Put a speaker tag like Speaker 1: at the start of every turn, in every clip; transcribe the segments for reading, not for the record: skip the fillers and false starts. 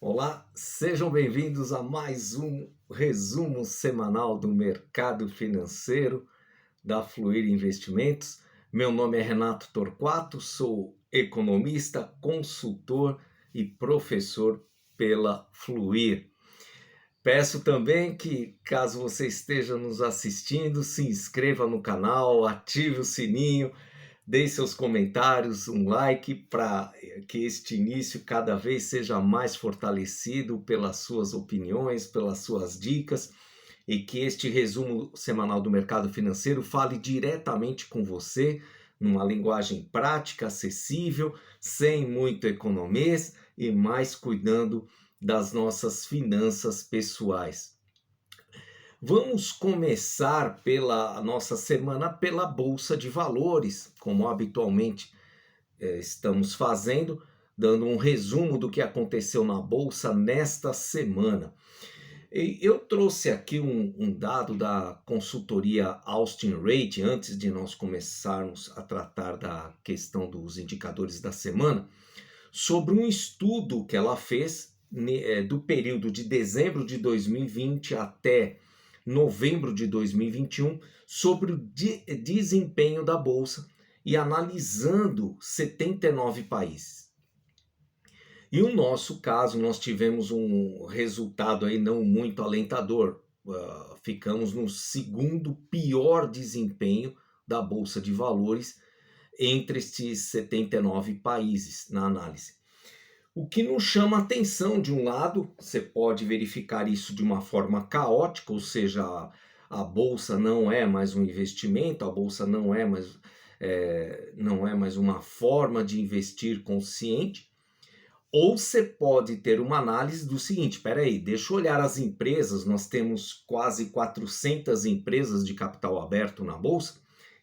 Speaker 1: Olá, sejam bem-vindos a mais um resumo semanal do mercado financeiro da Fluir Investimentos. Meu nome é Renato Torquato, sou economista, consultor e professor pela Fluir. Peço também que, caso você esteja nos assistindo, se inscreva no canal, ative o sininho, deixe seus comentários, um like para que este início cada vez seja mais fortalecido pelas suas opiniões, pelas suas dicas e que este resumo semanal do mercado financeiro fale diretamente com você, numa linguagem prática, acessível, sem muito economês e mais cuidando das nossas finanças pessoais. Vamos começar pela nossa semana pela Bolsa de Valores, como habitualmente estamos fazendo, dando um resumo do que aconteceu na Bolsa nesta semana. E eu trouxe aqui um dado da consultoria Austin Rate, antes de nós começarmos a tratar da questão dos indicadores da semana, sobre um estudo que ela fez do período de dezembro de 2020 até novembro de 2021 sobre o desempenho da Bolsa e analisando 79 países. E o nosso caso, nós tivemos um resultado aí não muito alentador. Ficamos no segundo pior desempenho da Bolsa de Valores entre estes 79 países na análise. O que nos chama atenção, de um lado, você pode verificar isso de uma forma caótica, ou seja, a bolsa não é mais um investimento, a bolsa não é mais uma forma de investir consciente, ou você pode ter uma análise do seguinte: espera aí, deixa eu olhar as empresas, nós temos quase 400 empresas de capital aberto na bolsa,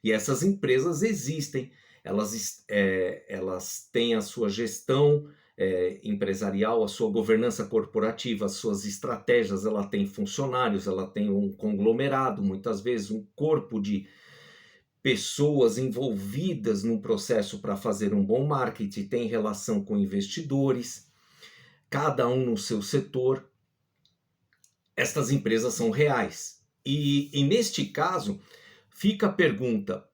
Speaker 1: e essas empresas existem, elas têm a sua gestão empresarial, a sua governança corporativa, as suas estratégias, ela tem funcionários, ela tem um conglomerado, muitas vezes um corpo de pessoas envolvidas no processo para fazer um bom marketing, tem relação com investidores, cada um no seu setor. Estas empresas são reais. E neste caso, fica a pergunta,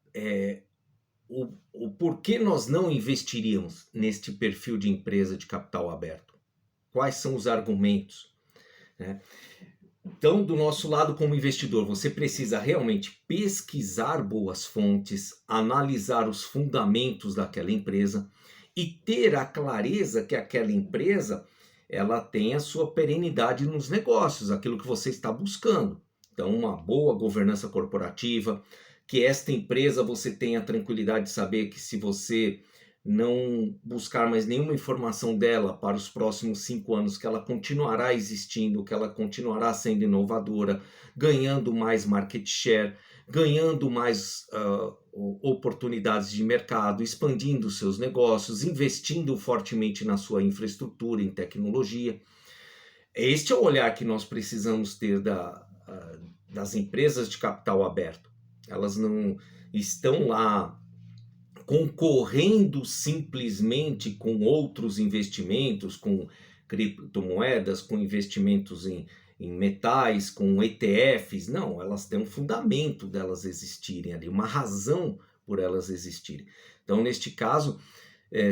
Speaker 1: o porquê nós não investiríamos neste perfil de empresa de capital aberto? Quais são os argumentos, né? Então, do nosso lado como investidor, você precisa realmente pesquisar boas fontes, analisar os fundamentos daquela empresa e ter a clareza que aquela empresa ela tem a sua perenidade nos negócios, aquilo que você está buscando. Então, uma boa governança corporativa, que esta empresa você tenha a tranquilidade de saber que, se você não buscar mais nenhuma informação dela para os próximos 5 anos, que ela continuará existindo, que ela continuará sendo inovadora, ganhando mais market share, ganhando mais oportunidades de mercado, expandindo seus negócios, investindo fortemente na sua infraestrutura, em tecnologia. Este é o olhar que nós precisamos ter das empresas de capital aberto. Elas não estão lá concorrendo simplesmente com outros investimentos, com criptomoedas, com investimentos em metais, com ETFs. Não, elas têm um fundamento delas existirem ali, uma razão por elas existirem. Então, neste caso,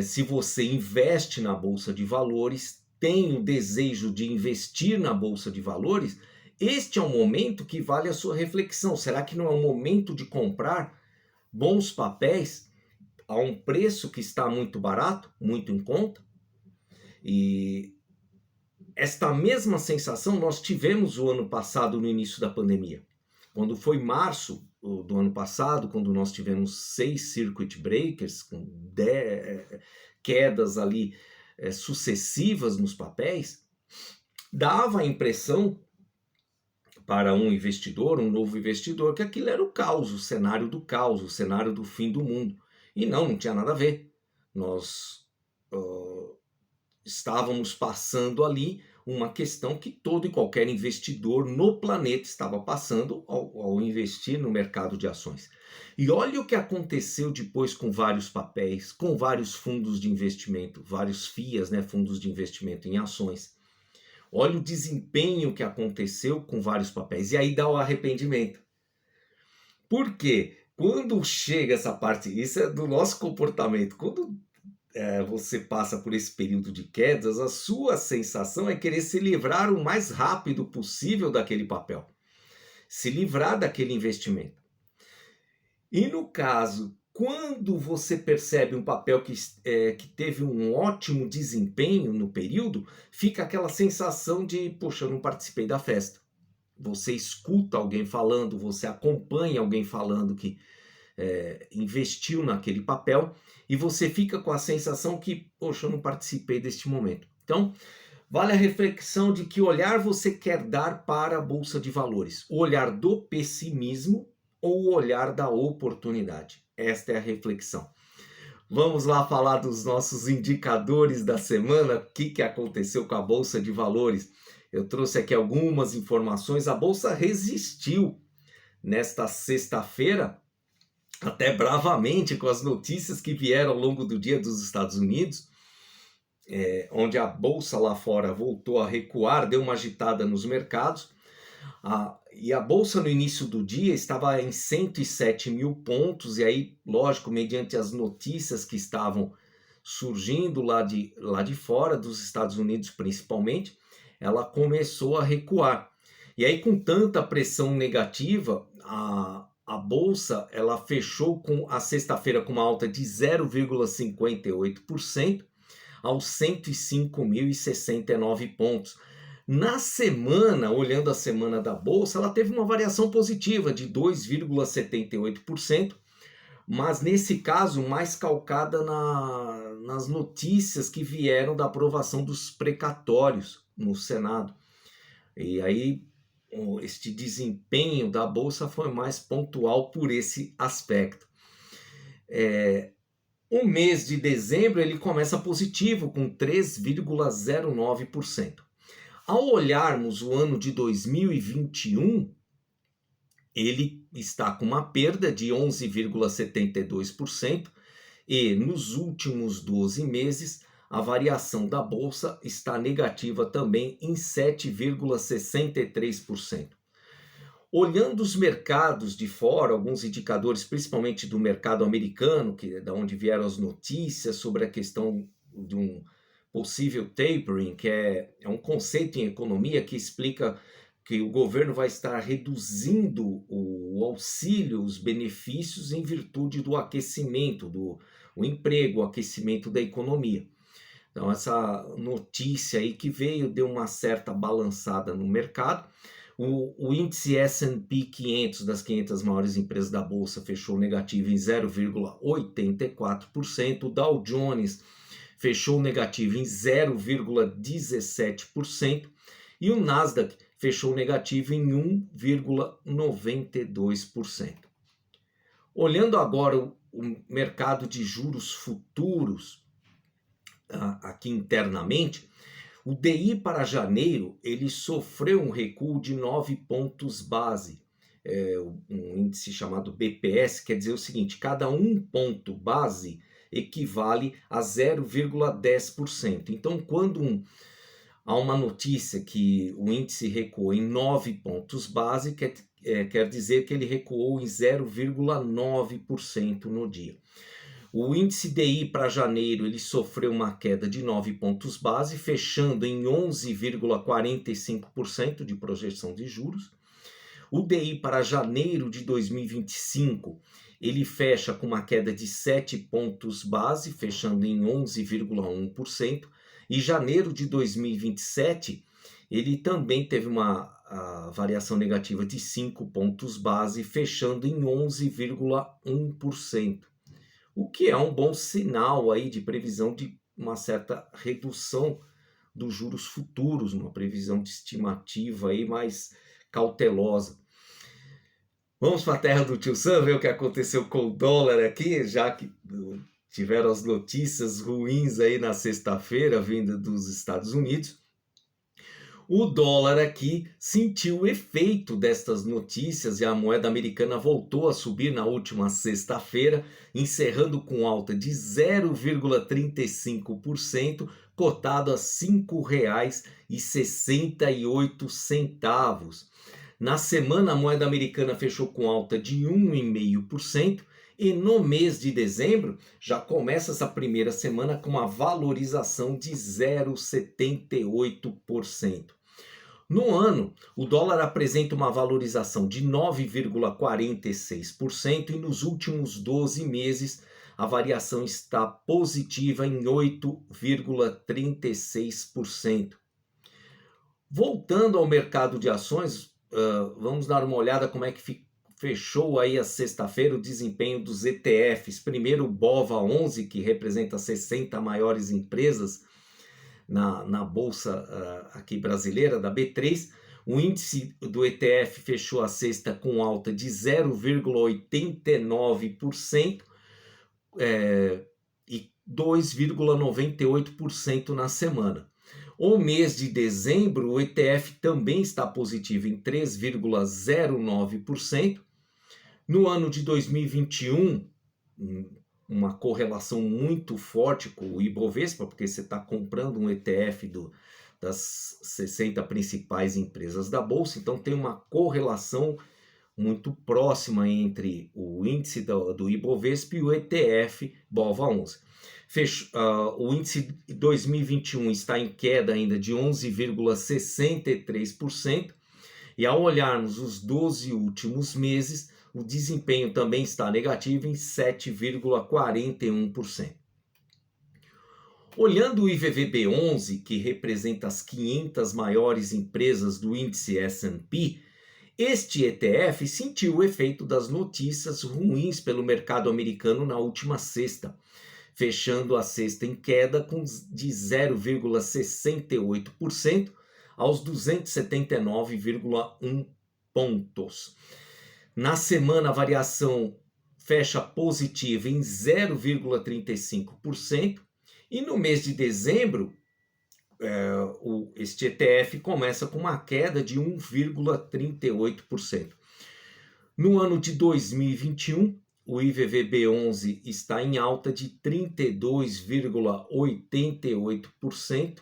Speaker 1: se você investe na Bolsa de Valores, tem o desejo de investir na Bolsa de Valores, este é o momento que vale a sua reflexão. Será que não é o momento de comprar bons papéis a um preço que está muito barato, muito em conta? E esta mesma sensação nós tivemos o ano passado, no início da pandemia. Quando foi março do ano passado, quando nós tivemos 6 circuit breakers, com quedas ali sucessivas nos papéis, dava a impressão para um investidor, um novo investidor, que aquilo era o caos, o cenário do caos, o cenário do fim do mundo. E não tinha nada a ver. Nós estávamos passando ali uma questão que todo e qualquer investidor no planeta estava passando ao investir no mercado de ações. E olha o que aconteceu depois com vários papéis, com vários fundos de investimento, vários FIAs, né, fundos de investimento em ações. olha o desempenho que aconteceu com vários papéis, e aí dá o arrependimento. Por quê? Quando chega essa parte, isso é do nosso comportamento, quando você passa por esse período de quedas, a sua sensação é querer se livrar o mais rápido possível daquele papel, se livrar daquele investimento. E no caso, quando você percebe um papel que teve um ótimo desempenho no período, fica aquela sensação de, poxa, eu não participei da festa. Você escuta alguém falando, você acompanha alguém falando que investiu naquele papel e você fica com a sensação que, poxa, eu não participei deste momento. Então, vale a reflexão de que olhar você quer dar para a Bolsa de Valores. O olhar do pessimismo ou o olhar da oportunidade? Esta é a reflexão. Vamos lá falar dos nossos indicadores da semana, o que aconteceu com a Bolsa de Valores. Eu trouxe aqui algumas informações. A Bolsa resistiu nesta sexta-feira, até bravamente, com as notícias que vieram ao longo do dia dos Estados Unidos, onde a Bolsa lá fora voltou a recuar, deu uma agitada nos mercados. E a Bolsa no início do dia estava em 107 mil pontos, e aí, lógico, mediante as notícias que estavam surgindo lá de fora, dos Estados Unidos principalmente, ela começou a recuar. E aí, com tanta pressão negativa, a Bolsa ela fechou com a sexta-feira com uma alta de 0,58% aos 105.069 pontos. Na semana, olhando a semana da Bolsa, ela teve uma variação positiva de 2,78%, mas nesse caso mais calcada nas notícias que vieram da aprovação dos precatórios no Senado. E aí este desempenho da Bolsa foi mais pontual por esse aspecto. O mês de dezembro ele começa positivo com 3,09%. Ao olharmos o ano de 2021, ele está com uma perda de 11,72% e nos últimos 12 meses a variação da Bolsa está negativa também em 7,63%. Olhando os mercados de fora, alguns indicadores, principalmente do mercado americano, que é da onde vieram as notícias sobre a questão de um possível tapering, que é um conceito em economia que explica que o governo vai estar reduzindo o auxílio, os benefícios em virtude do aquecimento, o emprego, o aquecimento da economia. Então essa notícia aí que veio deu uma certa balançada no mercado. O índice S&P 500 das 500 maiores empresas da Bolsa fechou negativo em 0,84%, o Dow Jones fechou negativo em 0,17% e o Nasdaq fechou negativo em 1,92%. Olhando agora o mercado de juros futuros aqui internamente, o DI para janeiro ele sofreu um recuo de 9 pontos base, um índice chamado BPS, quer dizer o seguinte, cada um ponto base equivale a 0,10%. Então, quando há uma notícia que o índice recuou em 9 pontos base, quer dizer que ele recuou em 0,9% no dia. O índice DI para janeiro ele sofreu uma queda de 9 pontos base, fechando em 11,45% de projeção de juros. O DI para janeiro de 2025 ele fecha com uma queda de 7 pontos base, fechando em 11,1%. E janeiro de 2027 ele também teve uma variação negativa de 5 pontos base, fechando em 11,1%. O que é um bom sinal aí de previsão de uma certa redução dos juros futuros, uma previsão de estimativa aí mais cautelosa. Vamos para a terra do Tio Sam ver o que aconteceu com o dólar aqui, já que tiveram as notícias ruins aí na sexta-feira vinda dos Estados Unidos. O dólar aqui sentiu o efeito destas notícias e a moeda americana voltou a subir na última sexta-feira, encerrando com alta de 0,35%, cotado a R$ 5,68. Na semana, a moeda americana fechou com alta de 1,5%. E no mês de dezembro, já começa essa primeira semana com uma valorização de 0,78%. No ano, o dólar apresenta uma valorização de 9,46% e nos últimos 12 meses a variação está positiva em 8,36%. Voltando ao mercado de ações, vamos dar uma olhada como é que fechou aí a sexta-feira o desempenho dos ETFs. Primeiro o BOVA11, que representa 60 maiores empresas na bolsa aqui brasileira, da B3. O índice do ETF fechou a sexta com alta de 0,89% e 2,98% na semana. O mês de dezembro, o ETF também está positivo em 3,09%. No ano de 2021, uma correlação muito forte com o Ibovespa, porque você está comprando um ETF das 60 principais empresas da Bolsa, então tem uma correlação muito próxima entre o índice do Ibovespa e o ETF BOVA11. O índice de 2021 está em queda ainda de 11,63%, e ao olharmos os 12 últimos meses, o desempenho também está negativo em 7,41%. Olhando o IVVB11, que representa as 500 maiores empresas do índice S&P, este ETF sentiu o efeito das notícias ruins pelo mercado americano na última sexta, fechando a sexta em queda de 0,68% aos 279,1 pontos. Na semana, a variação fecha positiva em 0,35%, e no mês de dezembro, este ETF começa com uma queda de 1,38%. No ano de 2021, o IVVB11 está em alta de 32,88%,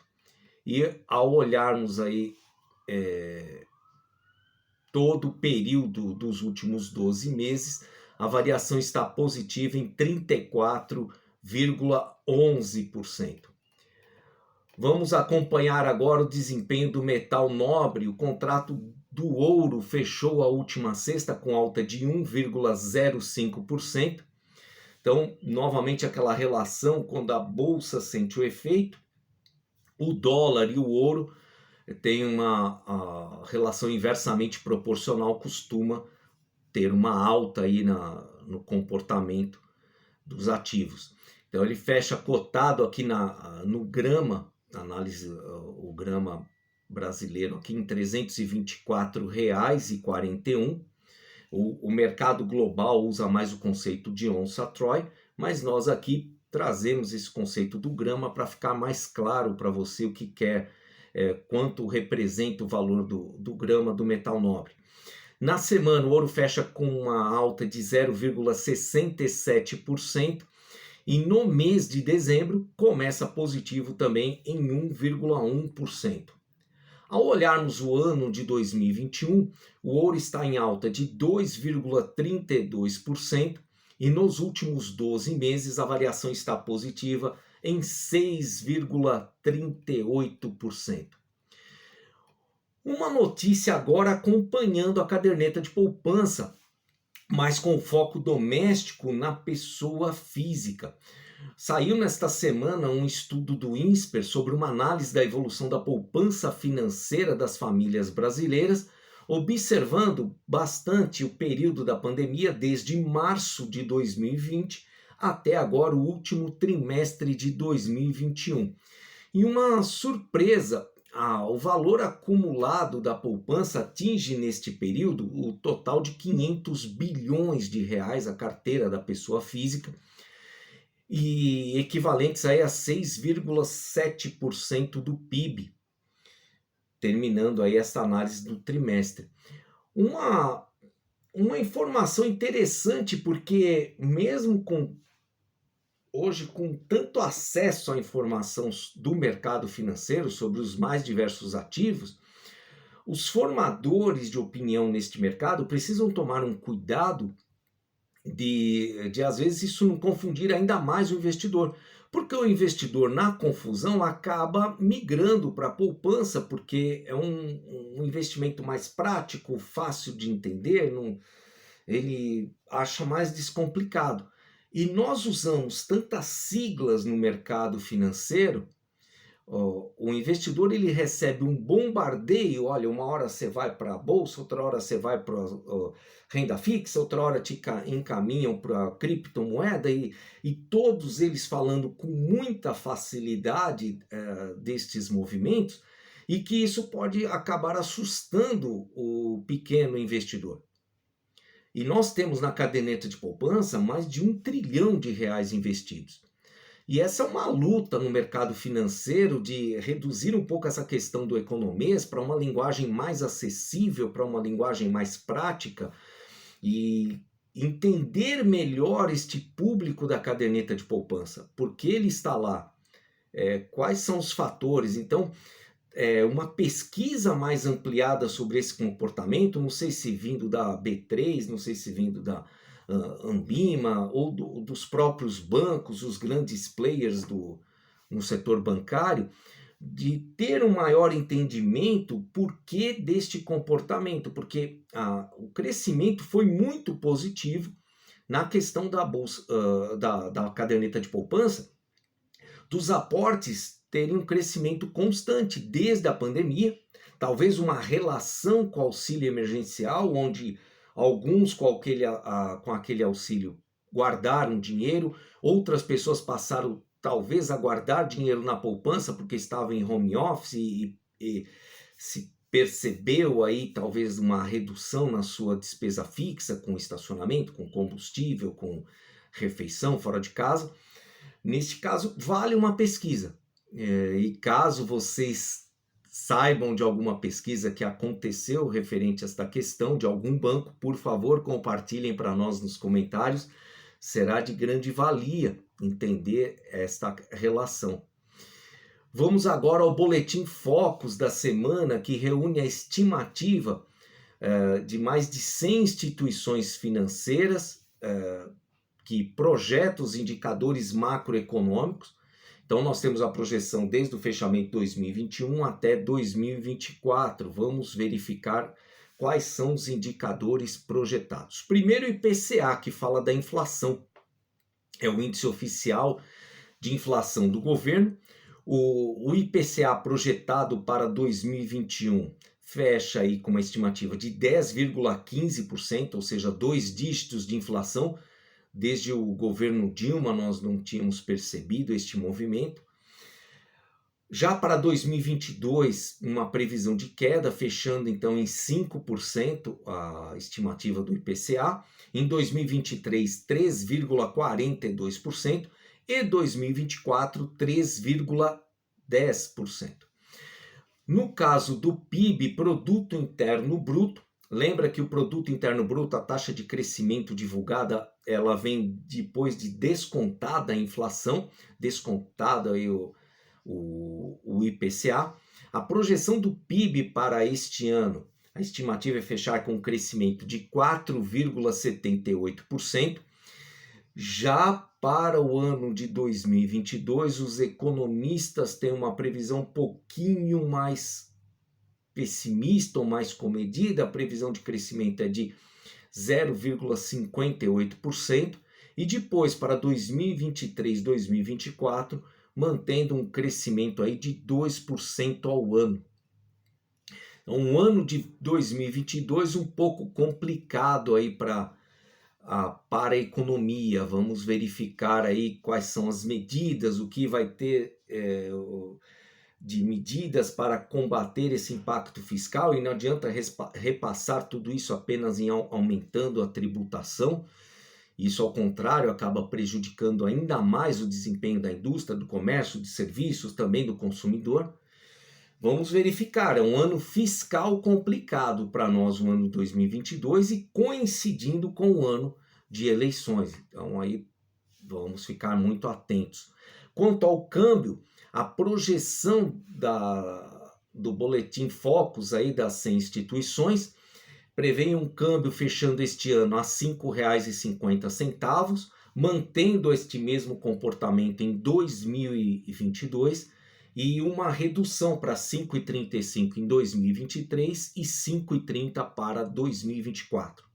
Speaker 1: e ao olharmos aí todo o período dos últimos 12 meses, a variação está positiva em 34,11%. Vamos acompanhar agora o desempenho do metal nobre. O contrato do ouro fechou a última sexta com alta de 1,05%. Então, novamente, aquela relação, quando a bolsa sente o efeito, o dólar e o ouro tem uma relação inversamente proporcional, costuma ter uma alta aí no comportamento dos ativos. Então ele fecha cotado aqui no grama, análise o grama brasileiro aqui em R$ 324,41. O mercado global usa mais o conceito de onça Troy, mas nós aqui trazemos esse conceito do grama para ficar mais claro para você o que quer, quanto representa o valor do grama do metal nobre. Na semana, o ouro fecha com uma alta de 0,67%, e no mês de dezembro começa positivo também em 1,1%. Ao olharmos o ano de 2021, o ouro está em alta de 2,32%, e nos últimos 12 meses a variação está positiva em 6,38%. Uma notícia agora acompanhando a caderneta de poupança, mas com foco doméstico na pessoa física. Saiu nesta semana um estudo do INSPER sobre uma análise da evolução da poupança financeira das famílias brasileiras, observando bastante o período da pandemia desde março de 2020 até agora o último trimestre de 2021. E uma surpresa, o valor acumulado da poupança atinge neste período o total de 500 bilhões de reais, a carteira da pessoa física, e equivalentes aí a 6,7% do PIB, terminando aí essa análise do trimestre. Uma informação interessante, porque mesmo com hoje, com tanto acesso à informação do mercado financeiro sobre os mais diversos ativos, os formadores de opinião neste mercado precisam tomar um cuidado de às vezes isso não confundir ainda mais o investidor, porque o investidor na confusão acaba migrando para a poupança, porque é um investimento mais prático, fácil de entender, não, ele acha mais descomplicado. E nós usamos tantas siglas no mercado financeiro. O investidor ele recebe um bombardeio, olha, uma hora você vai para a bolsa, outra hora você vai para renda fixa, outra hora te encaminham para criptomoeda e todos eles falando com muita facilidade destes movimentos e que isso pode acabar assustando o pequeno investidor. E nós temos na caderneta de poupança mais de R$ 1 trilhão investidos. E essa é uma luta no mercado financeiro de reduzir um pouco essa questão do economês para uma linguagem mais acessível, para uma linguagem mais prática e entender melhor este público da caderneta de poupança, por que ele está lá, quais são os fatores. Então, uma pesquisa mais ampliada sobre esse comportamento, não sei se vindo da B3, não sei se vindo da Ambima ou dos próprios bancos, os grandes players no setor bancário, de ter um maior entendimento por que deste comportamento, porque o crescimento foi muito positivo na questão da bolsa, da caderneta de poupança, dos aportes terem um crescimento constante desde a pandemia, talvez uma relação com o auxílio emergencial, onde alguns com aquele auxílio guardaram dinheiro, outras pessoas passaram talvez a guardar dinheiro na poupança porque estavam em home office e se percebeu aí talvez uma redução na sua despesa fixa com estacionamento, com combustível, com refeição fora de casa. Neste caso, vale uma pesquisa. E caso vocês saibam de alguma pesquisa que aconteceu referente a esta questão de algum banco, por favor, compartilhem para nós nos comentários. Será de grande valia entender esta relação. Vamos agora ao boletim Focus da semana, que reúne a estimativa de mais de 100 instituições financeiras que projetam os indicadores macroeconômicos. Então, nós temos a projeção desde o fechamento de 2021 até 2024. Vamos verificar quais são os indicadores projetados. Primeiro, o IPCA, que fala da inflação. É o índice oficial de inflação do governo. O IPCA projetado para 2021 fecha aí com uma estimativa de 10,15%, ou seja, 2 dígitos de inflação. Desde o governo Dilma nós não tínhamos percebido este movimento. Já para 2022, uma previsão de queda, fechando então em 5% a estimativa do IPCA. Em 2023, 3,42% e 2024, 3,10%. No caso do PIB, Produto Interno Bruto, lembra que o Produto Interno Bruto, a taxa de crescimento divulgada, ela vem depois de descontada a inflação, descontada aí o IPCA. A projeção do PIB para este ano, a estimativa é fechar com um crescimento de 4,78%. Já para o ano de 2022, os economistas têm uma previsão um pouquinho mais pessimista ou mais comedida. A previsão de crescimento é de 0,58%, e depois para 2023, 2024, mantendo um crescimento aí de 2% ao ano. Então, um ano de 2022 um pouco complicado aí para a economia. Vamos verificar aí quais são as medidas, o que vai ter de medidas para combater esse impacto fiscal, e não adianta repassar tudo isso apenas em aumentando a tributação. Isso, ao contrário, acaba prejudicando ainda mais o desempenho da indústria, do comércio, de serviços, também do consumidor. Vamos verificar, é um ano fiscal complicado para nós, o ano 2022, e coincidindo com o ano de eleições. Então, aí Vamos ficar muito atentos. Quanto ao câmbio, a projeção do Boletim Focus aí das 100 instituições prevê um câmbio fechando este ano a R$ 5,50, mantendo este mesmo comportamento em 2022 e uma redução para 5,35 em 2023 e 5,30 para 2024.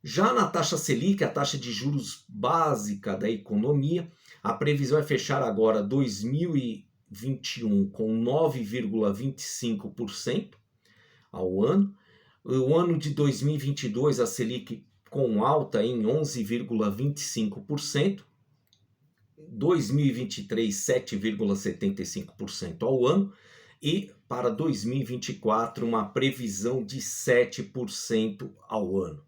Speaker 1: Já na taxa Selic, a taxa de juros básica da economia, a previsão é fechar agora 2021 com 9,25% ao ano. O ano de 2022, a Selic com alta em 11,25%. 2023, 7,75% ao ano. E para 2024, uma previsão de 7% ao ano.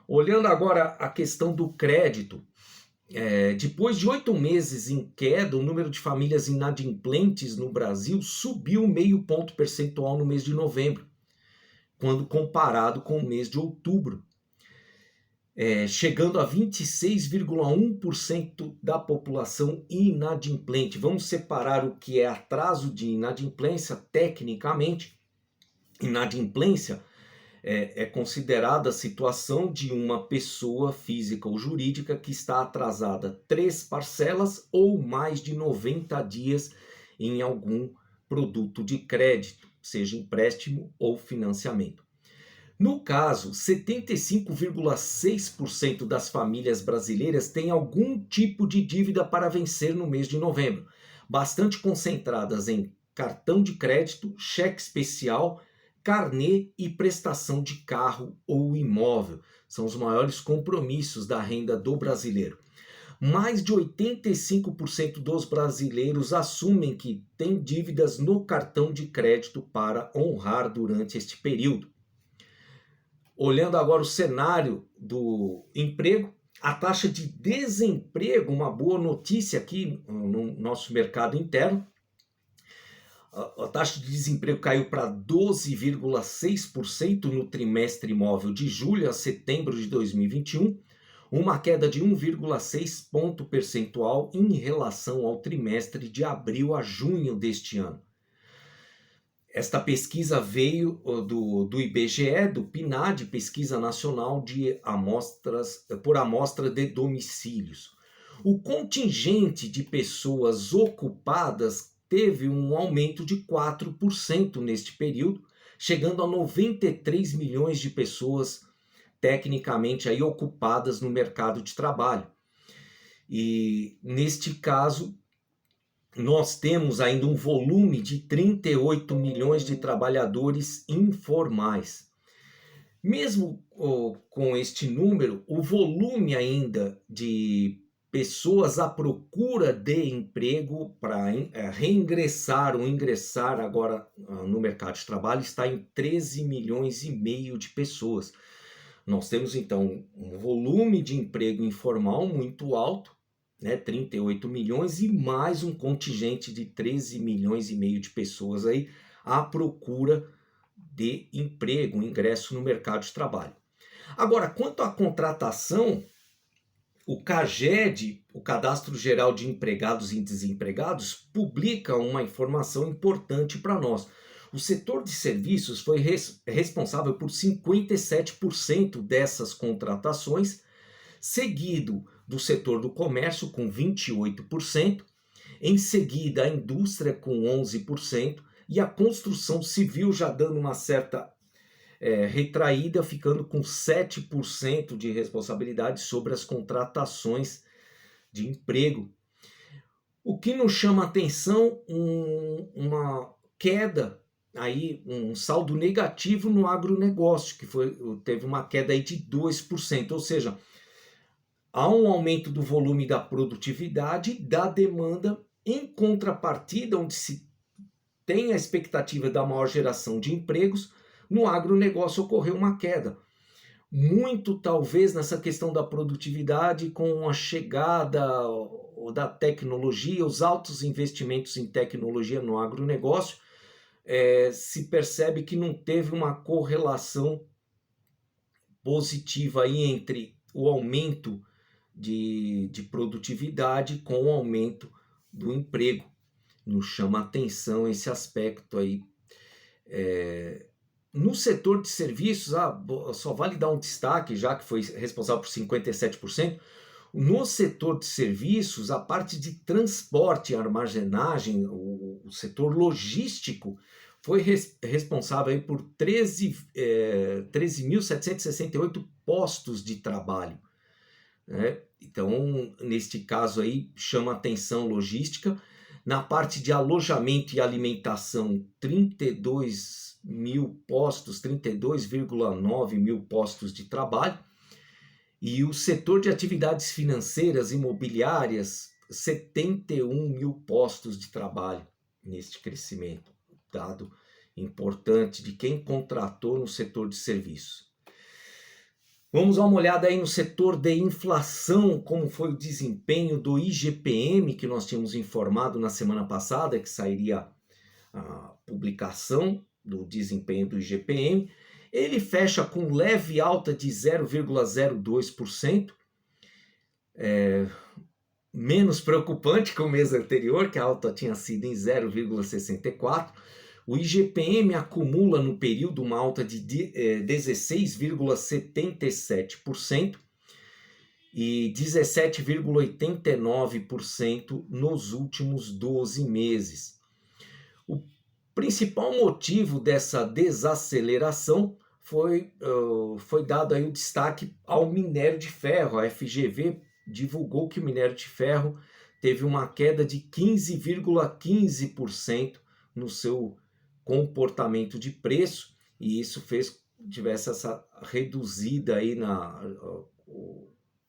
Speaker 1: Olhando agora a questão do crédito, depois de 8 meses em queda, o número de famílias inadimplentes no Brasil subiu meio ponto percentual no mês de novembro, quando comparado com o mês de outubro, chegando a 26,1% da população inadimplente. Vamos separar o que é atraso de inadimplência. Tecnicamente, inadimplência é considerada a situação de uma pessoa física ou jurídica que está atrasada 3 parcelas ou mais de 90 dias em algum produto de crédito, seja empréstimo ou financiamento. No caso, 75,6% das famílias brasileiras têm algum tipo de dívida para vencer no mês de novembro, bastante concentradas em cartão de crédito, cheque especial, carnê e prestação de carro ou imóvel. São os maiores compromissos da renda do brasileiro. Mais de 85% dos brasileiros assumem que têm dívidas no cartão de crédito para honrar durante este período. Olhando agora o cenário do emprego, a taxa de desemprego, uma boa notícia aqui no nosso mercado interno, a taxa de desemprego caiu para 12,6% no trimestre móvel de julho a setembro de 2021, uma queda de 1,6 ponto percentual em relação ao trimestre de abril a junho deste ano. Esta pesquisa veio do IBGE, do PNAD, Pesquisa Nacional por Amostra de Domicílios. O contingente de pessoas ocupadas teve um aumento de 4% neste período, chegando a 93 milhões de pessoas tecnicamente aí ocupadas no mercado de trabalho. E neste caso, nós temos ainda um volume de 38 milhões de trabalhadores informais. Mesmo com este número, o volume ainda de pessoas à procura de emprego para reingressar ou ingressar agora no mercado de trabalho está em 13 milhões e meio de pessoas. Nós temos então um volume de emprego informal muito alto, 38 milhões e mais um contingente de 13 milhões e meio de pessoas aí à procura de emprego, ingresso no mercado de trabalho. Agora, quanto à contratação, o CAGED, o Cadastro Geral de Empregados e Desempregados, publica uma informação importante para nós. O setor de serviços foi responsável por 57% dessas contratações, seguido do setor do comércio com 28%, em seguida a indústria com 11% e a construção civil já dando uma certa retraída, ficando com 7% de responsabilidade sobre as contratações de emprego. O que nos chama a atenção, uma queda, aí, um saldo negativo no agronegócio, que teve uma queda aí de 2%, ou seja, há um aumento do volume da produtividade e da demanda, em contrapartida, onde se tem a expectativa da maior geração de empregos, no agronegócio ocorreu uma queda. Muito talvez nessa questão da produtividade, com a chegada da tecnologia, os altos investimentos em tecnologia no agronegócio, se percebe que não teve uma correlação positiva aí entre o aumento de produtividade com o aumento do emprego. Nos chama a atenção esse aspecto aí. No setor de serviços, só vale dar um destaque, já que foi responsável por 57%. No setor de serviços, a parte de transporte e armazenagem, o setor logístico, foi responsável aí por 13.768 postos de trabalho, né? Então, neste caso aí, chama atenção logística. Na parte de alojamento e alimentação, 32,9 mil postos de trabalho. E o setor de atividades financeiras imobiliárias, 71 mil postos de trabalho neste crescimento. Dado importante de quem contratou no setor de serviços. Vamos dar uma olhada aí no setor de inflação, como foi o desempenho do IGPM, que nós tínhamos informado na semana passada, que sairia a publicação do desempenho do IGPM. Ele fecha com leve alta de 0,02%, menos preocupante que o mês anterior, que a alta tinha sido em 0,64%. O IGPM acumula no período uma alta de 16,77% e 17,89% nos últimos 12 meses. O principal motivo dessa desaceleração foi dado aí o destaque ao minério de ferro. A FGV divulgou que o minério de ferro teve uma queda de 15,15% no seu comportamento de preço, e isso fez que tivesse essa reduzida aí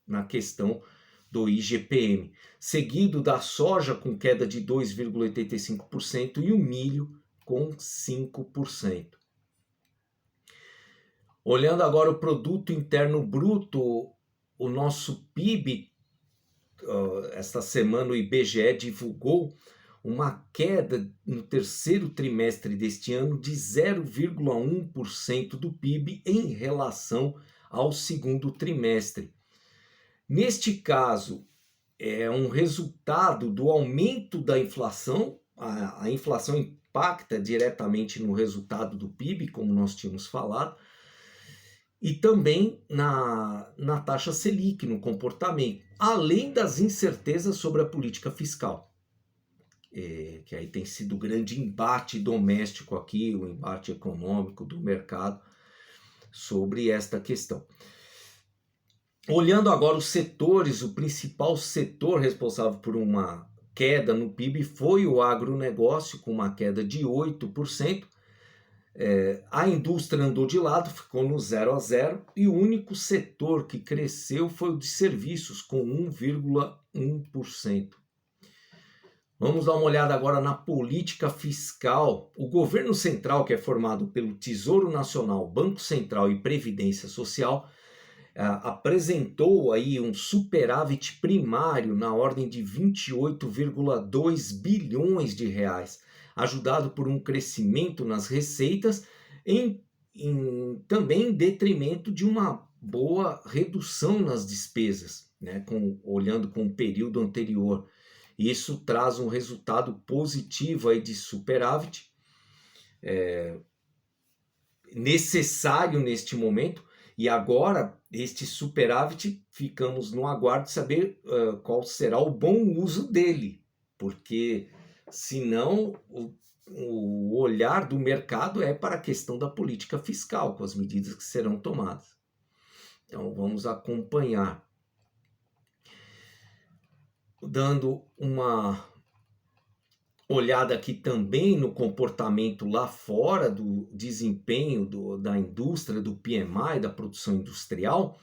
Speaker 1: na questão do IGPM, seguido da soja com queda de 2,85% e o milho com 5%. Olhando agora o produto interno bruto, o nosso PIB, esta semana o IBGE divulgou uma queda no terceiro trimestre deste ano de 0,1% do PIB em relação ao segundo trimestre. Neste caso, é um resultado do aumento da inflação. A inflação impacta diretamente no resultado do PIB, como nós tínhamos falado, e também na taxa Selic, no comportamento, além das incertezas sobre a política fiscal. Que aí tem sido o grande embate doméstico aqui, o embate econômico do mercado sobre esta questão. Olhando agora os setores, o principal setor responsável por uma queda no PIB foi o agronegócio, com uma queda de 8%. A indústria andou de lado, ficou no 0-0, e o único setor que cresceu foi o de serviços, com 1,1%. Vamos dar uma olhada agora na política fiscal. O governo central, que é formado pelo Tesouro Nacional, Banco Central e Previdência Social, apresentou aí um superávit primário na ordem de 28,2 bilhões de reais, ajudado por um crescimento nas receitas, também em detrimento de uma boa redução nas despesas, né, olhando com o período anterior. Isso traz um resultado positivo aí de superávit, necessário neste momento, e agora este superávit ficamos no aguardo de saber qual será o bom uso dele, porque senão o olhar do mercado é para a questão da política fiscal, com as medidas que serão tomadas. Então vamos acompanhar. Dando uma olhada aqui também no comportamento lá fora do desempenho da indústria, do PMI, da produção industrial.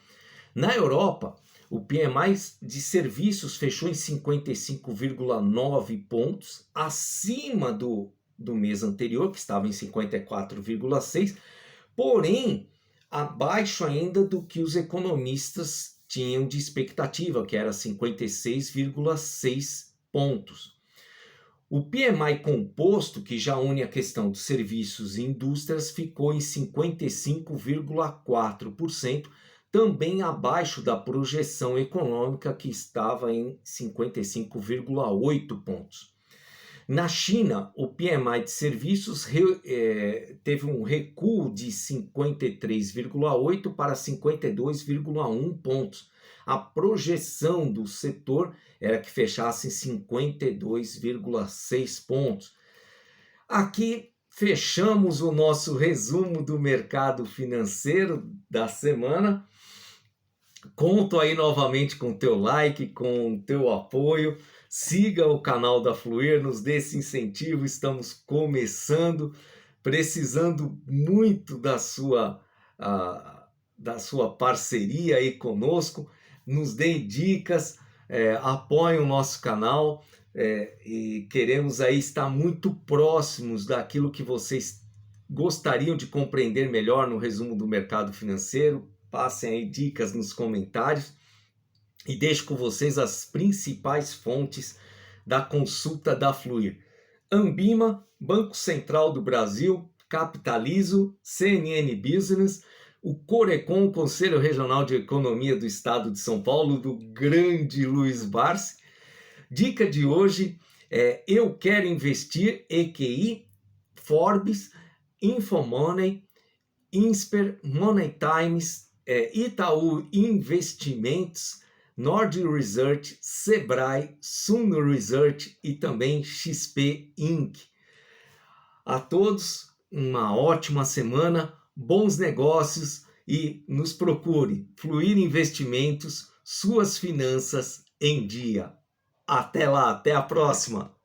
Speaker 1: Na Europa, o PMI de serviços fechou em 55,9 pontos, acima do mês anterior, que estava em 54,6, porém abaixo ainda do que os economistas tinham de expectativa, que era 56,6 pontos. O PMI composto, que já une a questão dos serviços e indústrias, ficou em 55,4%, também abaixo da projeção econômica, que estava em 55,8 pontos. Na China, o PMI de serviços teve um recuo de 53,8 para 52,1 pontos. A projeção do setor era que fechasse em 52,6 pontos. Aqui fechamos o nosso resumo do mercado financeiro da semana. Conto aí novamente com o teu like, com o teu apoio. Siga o canal da Fluir, nos dê esse incentivo. Estamos começando, precisando muito da sua parceria aí conosco. Nos deem dicas, apoiem o nosso canal. E queremos aí estar muito próximos daquilo que vocês gostariam de compreender melhor no resumo do mercado financeiro. Passem aí dicas nos comentários e deixo com vocês as principais fontes da consulta da Fluir: Ambima, Banco Central do Brasil, Capitalizo, CNN Business, o Corecon, Conselho Regional de Economia do Estado de São Paulo, do grande Luiz Barsi. Dica de hoje é Eu Quero Investir, EQI, Forbes, Infomoney, Insper, Money Times, Itaú Investimentos, Nord Research, Sebrae, Sun Research e também XP Inc. A todos uma ótima semana, bons negócios e nos procure. Fluir Investimentos, suas finanças em dia. Até lá, até a próxima!